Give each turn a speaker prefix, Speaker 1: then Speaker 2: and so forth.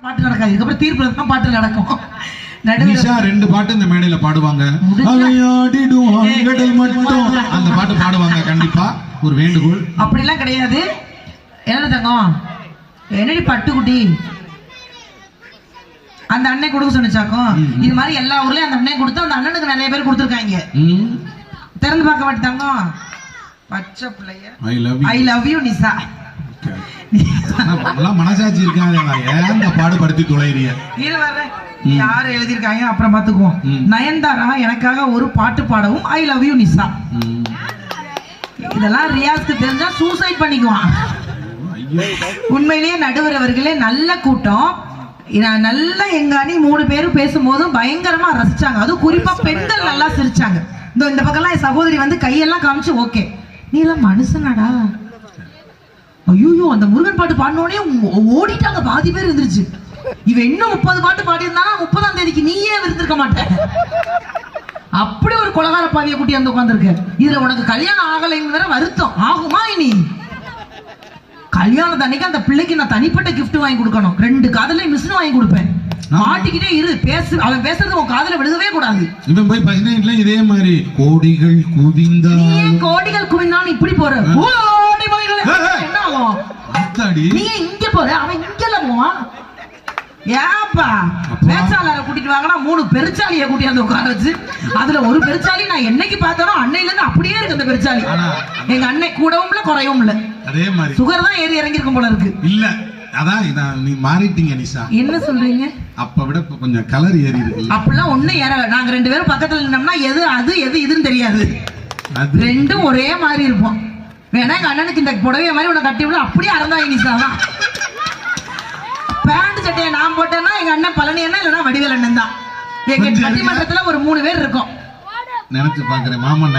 Speaker 1: பாட்டு நடக்காது. இதுக்கப்புறம் தீர்ப்பு தான் பாட்டு நடக்கும்.
Speaker 2: நிஷா ரெண்டு பாட்டு இந்த மேடையில பாடுவாங்க. அந்த பாட்டு பாடுவாங்க கண்டிப்பா. ஒரு வேண்டுகோள்.
Speaker 1: அப்படிலாம் கிடையாது. என்ன தங்கம், என்னடி பட்டுக்குட்டி அந்த அண்ணன் கொடுக்க சொன்னிச்சாக்கும். இது மாதிரி எல்லா ஊர்லயும் அந்த அண்ணன் கொடுத்து அந்த அண்ணனுக்கு நிறைய பேர் கொடுத்துருக்காங்க. திறந்து பார்க்க மாட்டாங்க. பச்சை பிள்ளைய ஐ லவ் யூ நிஷா.
Speaker 2: மனசாட்சி இருக்காங்க. ஏன் பாடுபடுத்தி தொலைறிய
Speaker 1: இது வர்ற யாரு எழுதியிருக்காங்க அப்புறம் பாத்துக்குவோம். நயன்தாரா எனக்காக ஒரு பாட்டு பாடவும் ஐ லவ் யூ நிஷா. இதெல்லாம் ரியாஸ்க்கு தெரிஞ்சா சூசைட் பண்ணிக்குவான். உண்மையிலேயே நடுவர் அவர்களே நல்ல கூட்டம். நல்லா எங்க அணி 3 பேரும் பேசும்போதும் பயங்கரமா ரசிச்சாங்க. அதுவும் குறிப்பா பெண்கள் நல்லா சிரிச்சாங்க. இந்த பக்கம்லாம் என் சகோதரி வந்து கையெல்லாம் காமிச்சு ஓகே நீ எல்லாம் மனுஷனாடா. ஐயோ அந்த முருகன் பாட்டு பாடினோடனே ஓடிட்டாங்க. பாதி பேர் இருந்துருச்சு. இவன் இன்னும் 30 பாட்டு பாடியிருந்தானா 30ஆம் தேதிக்கு நீயே இருந்திருக்க மாட்டேன். அப்படி ஒரு கொலகார பாவிய கூட்டி வந்து உட்காந்துருக்க. இதுல உனக்கு கல்யாணம் ஆகலைங்கிற வருத்தம் ஆகுமா? இனி கல்யாணம் அன்னைக்கு அந்த பிள்ளைக்கு நான் தனிப்பட்ட கிஃப்ட் வாங்கி கொடுக்கணும். 2 காதலையும் மிஷின் வாங்கி கொடுப்பேன். மாட்டிக்கிட்டே இரு. அவன் பேசுறது உன் காதுல விழுகவே கூடாது.
Speaker 2: இவன் போய் பஜனைல இதே மாதிரி கோடிகள் குவிந்தா
Speaker 1: கோடிகள் குவிந்தான் இப்படி போற என்ன ஆகும்? நீ இங்க போற அவன் இங்கல போவான். ஏப்பா பேச்சாளரை கூட்டிட்டு வாங்கினா 3 பெருச்சாலிய கூட்டியாந்து உட்கார வச்சு அதுல ஒரு பெருச்சாலி நான் என்னைக்கு பார்த்தனோ அன்னையில இருந்து அப்படியே இருக்கு. அந்த பெருச்சாலி எங்க அன்னை கூடவும் இல்ல குறையவும் இல்ல. அதே மாதிரி சுகர் தான் ஏறி இறங்கி இருக்கும் போல இருக்கு. இல்ல
Speaker 2: அதான் நீ மாறிட்டீங்க நிஷா.
Speaker 1: என்ன சொல்றீங்க?
Speaker 2: அப்ப விட கொஞ்சம் கலர் ஏறி இருக்கு.
Speaker 1: அப்படிலாம் ஒண்ணும் ஏற. நாங்க 2 பேரும் பக்கத்துல நின்னோம்னா எது அது எது இதுன்னு தெரியாது. ரெண்டும் ஒரே மாதிரி இருப்போம். வேணா எங்க அண்ணனுக்கு இந்த புடவைய மாதிரி உன்னை கட்டி விட அப்படியே அறந்தாங்க நிஷா தான். பேண்ட் சட்டையை நான் போட்டேன்னா எங்க அண்ணன் பழனி அண்ணன் இல்லைன்னா வடிவேல் அண்ணன் தான். எங்க பட்டிமன்றத்துல ஒரு 3 பேர் இருக்கோம்.
Speaker 2: நினைச்சு பாக்குறேன் மாமன்